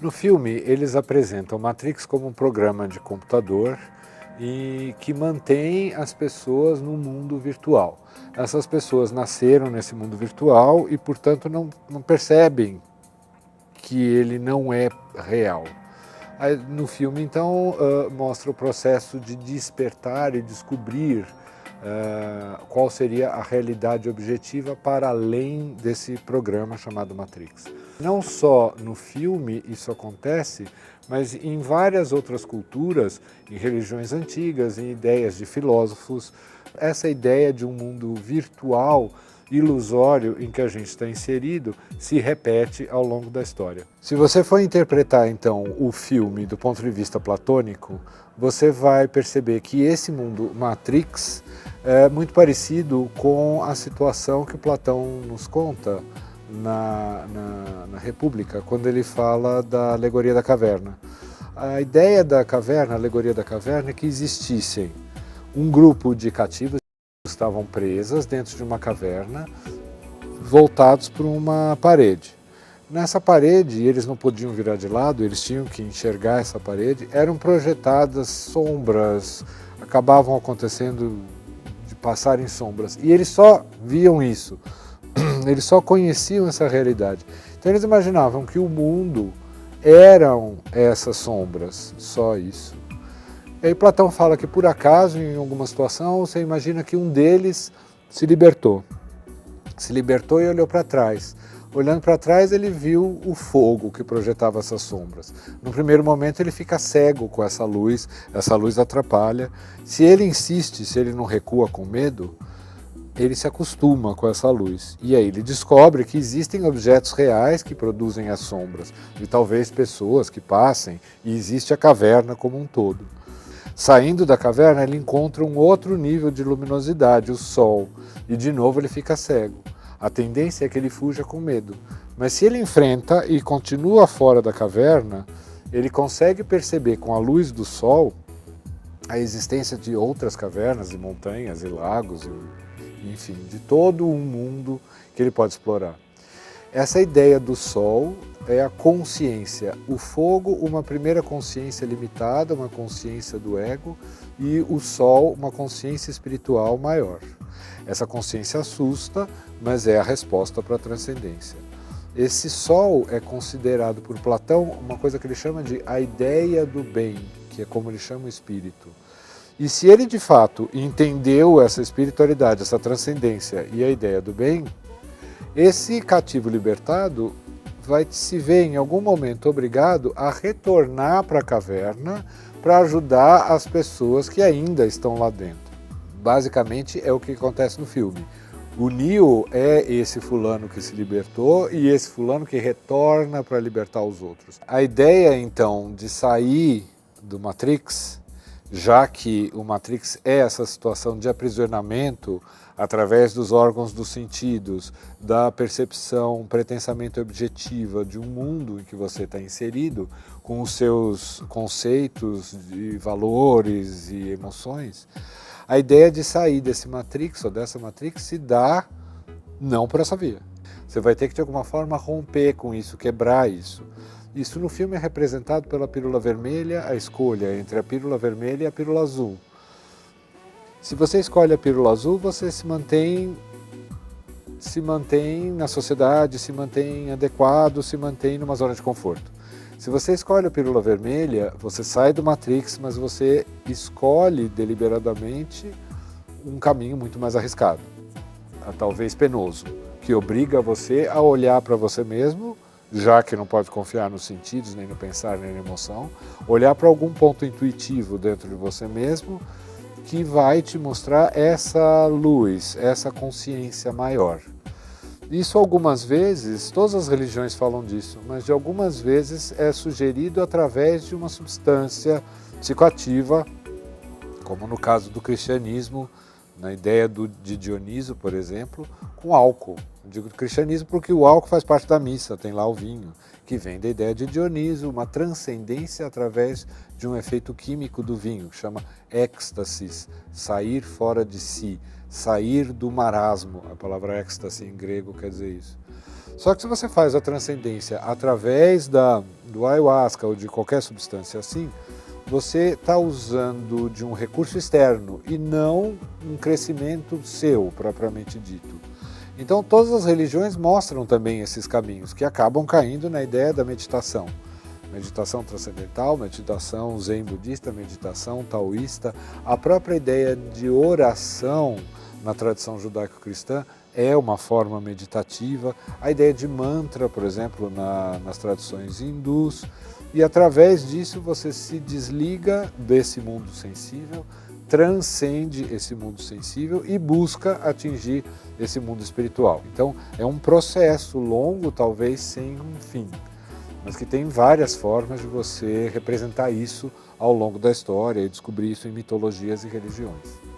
No filme, eles apresentam Matrix como um programa de computador e que mantém as pessoas no mundo virtual. Essas pessoas nasceram nesse mundo virtual e, portanto, não percebem que ele não é real. Aí, no filme, então, mostra o processo de despertar e descobrir qual seria a realidade objetiva para além desse programa chamado Matrix. Não só no filme isso acontece, mas em várias outras culturas, em religiões antigas, em ideias de filósofos, essa ideia de um mundo virtual, ilusório em que a gente está inserido, se repete ao longo da história. Se você for interpretar então o filme do ponto de vista platônico, você vai perceber que esse mundo Matrix é muito parecido com a situação que Platão nos conta na República, quando ele fala da alegoria da caverna. A ideia da caverna, a alegoria da caverna, é que existissem um grupo de cativos que estavam presas dentro de uma caverna, voltados para uma parede. Nessa parede, eles não podiam virar de lado, eles tinham que enxergar essa parede, eram projetadas sombras, acabavam acontecendo de passar em sombras, e eles só viam isso, eles só conheciam essa realidade. Então eles imaginavam que o mundo eram essas sombras, só isso. E aí Platão fala que por acaso, em alguma situação, você imagina que um deles se libertou e olhou para trás. Olhando para trás, ele viu o fogo que projetava essas sombras. No primeiro momento, ele fica cego com essa luz atrapalha. Se ele insiste, se ele não recua com medo, ele se acostuma com essa luz. E aí ele descobre que existem objetos reais que produzem as sombras, e talvez pessoas que passem, e existe a caverna como um todo. Saindo da caverna, ele encontra um outro nível de luminosidade, o sol, e de novo ele fica cego. A tendência é que ele fuja com medo. Mas se ele enfrenta e continua fora da caverna, ele consegue perceber com a luz do sol a existência de outras cavernas, de montanhas e lagos, enfim, de todo um mundo que ele pode explorar. Essa ideia do sol é a consciência. O fogo, uma primeira consciência limitada, uma consciência do ego, e o sol, uma consciência espiritual maior. Essa consciência assusta, mas é a resposta para a transcendência. Esse sol é considerado por Platão uma coisa que ele chama de a ideia do bem, que é como ele chama o espírito. E se ele de fato entendeu essa espiritualidade, essa transcendência e a ideia do bem, esse cativo libertado vai se ver em algum momento obrigado a retornar para a caverna para ajudar as pessoas que ainda estão lá dentro. Basicamente é o que acontece no filme. O Neo é esse fulano que se libertou e esse fulano que retorna para libertar os outros. A ideia então de sair do Matrix, já que o Matrix é essa situação de aprisionamento através dos órgãos dos sentidos, da percepção pretensamente objetiva de um mundo em que você está inserido, com os seus conceitos de valores e emoções, a ideia de sair desse Matrix ou dessa Matrix se dá não por essa via. Você vai ter que de alguma forma romper com isso, quebrar isso. Isso no filme é representado pela pílula vermelha, a escolha entre a pílula vermelha e a pílula azul. Se você escolhe a pílula azul, você se mantém na sociedade, se mantém adequado, se mantém numa zona de conforto. Se você escolhe a pílula vermelha, você sai do Matrix, mas você escolhe deliberadamente um caminho muito mais arriscado, talvez penoso, que obriga você a olhar para você mesmo, já que não pode confiar nos sentidos, nem no pensar, nem na emoção, olhar para algum ponto intuitivo dentro de você mesmo, que vai te mostrar essa luz, essa consciência maior. Isso algumas vezes, todas as religiões falam disso, mas de algumas vezes é sugerido através de uma substância psicoativa, como no caso do cristianismo, na ideia de Dioniso, por exemplo, com álcool. Eu digo do cristianismo porque o álcool faz parte da missa, tem lá o vinho, que vem da ideia de Dioniso, uma transcendência através de um efeito químico do vinho, que chama êxtasis, sair fora de si, sair do marasmo. A palavra êxtase em grego quer dizer isso. Só que se você faz a transcendência através do ayahuasca ou de qualquer substância assim, você está usando de um recurso externo e não um crescimento seu, propriamente dito. Então todas as religiões mostram também esses caminhos, que acabam caindo na ideia da meditação. Meditação transcendental, meditação zen budista, meditação taoísta. A própria ideia de oração na tradição judaico-cristã é uma forma meditativa. A ideia de mantra, por exemplo, nas tradições hindus. E através disso você se desliga desse mundo sensível, transcende esse mundo sensível e busca atingir esse mundo espiritual. Então é um processo longo, talvez sem um fim, mas que tem várias formas de você representar isso ao longo da história e descobrir isso em mitologias e religiões.